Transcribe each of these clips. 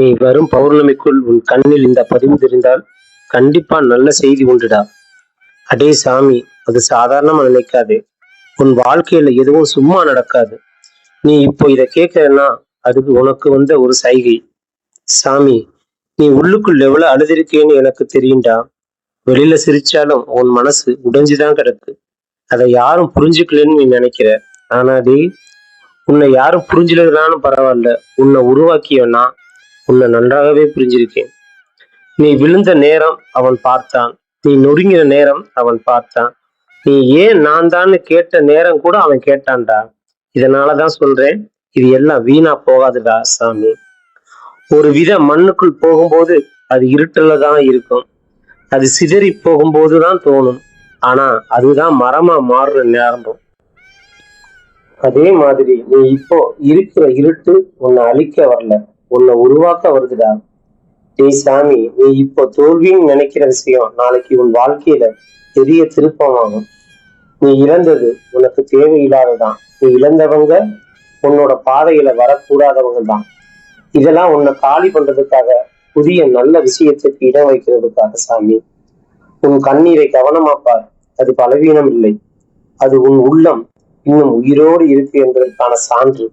நீ வரும் பௌர்ணமிக்குள் உன் கண்ணில் இந்த பதிவு தெரிந்தால் கண்டிப்பா நல்ல செய்தி உண்டுடா. அடே சாமி, அது சாதாரணமா நினைக்காதே. உன் வாழ்க்கையில எதுவும் சும்மா நடக்காது. நீ இப்போ இத கேட்கறன்னா அதுக்கு உனக்கு வந்த ஒரு சைகை. சாமி, நீ உள்ளுக்குள் எவ்வளவு அழுதிருக்கேன்னு எனக்கு தெரியும்டா. வெளியில சிரிச்சாலும் உன் மனசு உடைஞ்சுதான் கிடக்கு. அதை யாரும் புரிஞ்சுக்கலன்னு நீ நினைக்கிற. ஆனா உன்னை யாரும் புரிஞ்சுலனாலும் பரவாயில்ல. உன்னை உருவாக்கியவனா உன்னை நன்றாகவே புரிஞ்சிருக்கேன். நீ விழுந்த நேரம் அவன் பார்த்தான். நீ நொறுங்கின நேரம் அவன் பார்த்தான். நீ ஏன் நான் தான் கேட்ட நேரம் கூட அவன் கேட்டான்டா. இதனாலதான் சொல்றேன், இது எல்லாம் வீணா போகாதுடா சாமி. ஒரு வித மண்ணுக்குள் போகும்போது அது இருட்டுல தான் இருக்கும். அது சிதறி போகும்போதுதான் தோணும். ஆனா அதுதான் மரமா மாறுற நேரம். அதே மாதிரி நீ இப்போ இருக்கிற இருட்டு உன்னை அழிக்க வரல, உன்னை உருவாக்க வருதுடா. டேய் சாமி, நீ இப்போ தோல்வின்னு நினைக்கிற விஷயம் நாளைக்கு உன் வாழ்க்கையில பெரிய திருப்பமாகும். நீ இழந்தது உனக்கு தேவையில்லாததான். நீ இழந்தவங்க உன்னோட பாதையில வரக்கூடாதவங்க தான். இதெல்லாம் உன்னை காலி பண்றதுக்காக, புதிய நல்ல விஷயத்துக்கு இடம் வைக்கிறதுக்காக சாமி. உன் கண்ணீரை கவனமா பார். அது பலவீனம் இல்லை, அது உன் உள்ளம் இன்னும் உயிரோடு இருக்கு என்பதற்கான சான்று.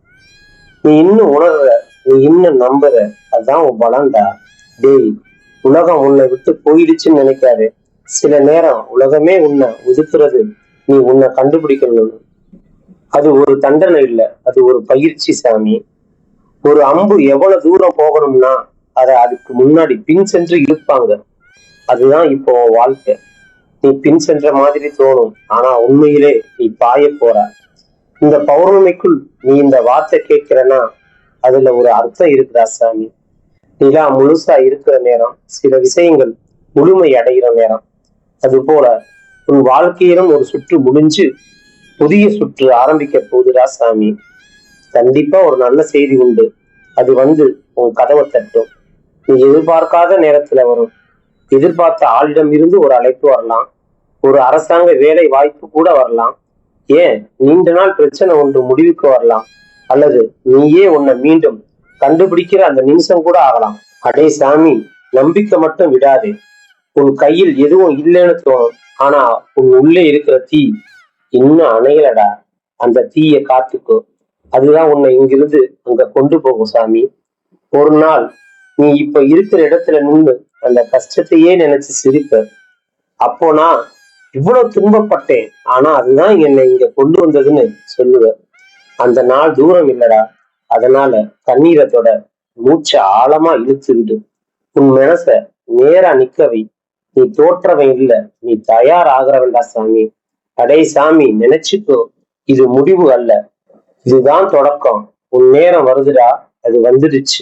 நீ இன்னும் உணர்ற, நீ இன்னும் நம்புற, அதுதான் உன் பலன்டா. டேய், உலகம் உன்னை விட்டு போயிடுச்சுன்னு நினைக்காது. சில நேரம் உலகமே உன்னை ஒதுக்குறது நீ உன்னை கண்டுபிடிக்கணும். அது ஒரு தண்டனை இல்லை, அது ஒரு பயிற்சி சாமி. ஒரு அம்பு எவ்வளவு தூரம் போகணும்னா அதை அதுக்கு முன்னாடி பின் சென்று இழுப்பாங்க. அதுதான் இப்போ வாழ்க்கை. நீ பின் சென்ற மாதிரி தோணும், ஆனா உண்மையிலே நீ பாய போற. இந்த பௌர்ணமிக்குள் நீ இந்த வார்த்தை கேட்கிறன்னா அதுல ஒரு அர்த்தம் இருக்குதா சாமி. நிலா முழுசா இருக்கிற நேரம், சில விஷயங்கள் முழுமை அடைகிற நேரம். அது போல உன் வாழ்க்கையிலும் ஒரு சுற்று முடிஞ்சு புதிய சுற்று ஆரம்பிக்க போகுதுடா சாமி. கண்டிப்பா ஒரு நல்ல செய்தி உண்டு. அது வந்து உன் கதவை தட்டும். நீ எதிர்பார்க்காத நேரத்துல வரும். எதிர்பார்த்த ஆளிடம் இருந்து ஒரு அழைப்பு வரலாம். ஒரு அரசாங்க வேலை வாய்ப்பு கூட வரலாம். ஏன் நீண்ட நாள் பிரச்சனை ஒன்று முடிவுக்கு வரலாம். அல்லது நீயே உன்னை மீண்டும் கண்டுபிடிக்கிற அந்த நிமிஷம் கூட ஆகலாம். அடே சாமி, நம்பிக்கை மட்டும் விடாதே. உன் கையில் எதுவும் இல்லைன்னு தோணும், ஆனா உன் உள்ளே இருக்கிற தீ இன்னும் அணையலடா. அந்த தீய காத்துக்கோ. அதுதான் உன்னை இங்கிருந்து அங்க கொண்டு போகும் சாமி. ஒரு நாள் நீ இப்ப இருக்கிற இடத்துல நின்று அந்த கஷ்டத்தையே நினைச்சு சிரிப்ப. அப்போ நான் இவ்வளவு துன்பப்பட்டேன், ஆனா அதுதான் என்னை இங்க கொண்டு வந்ததுன்னு சொல்லுவ. அந்த நாள் தூரம் இல்லடா. அதனால கண்ணீரத்தோட மூச்சை ஆழமா இழுத்து விடு. உன் மனச நேரா நிக்கவை. நீ தோற்றவன் இல்ல, நீ தயாராகிறவன்டா சாமி. அடே சாமி, நினைச்சுக்கோ, இது முடிவு அல்ல, இதுதான் தொடக்கம். உன் நேரம் வருதுடா, அது வந்துடுச்சு.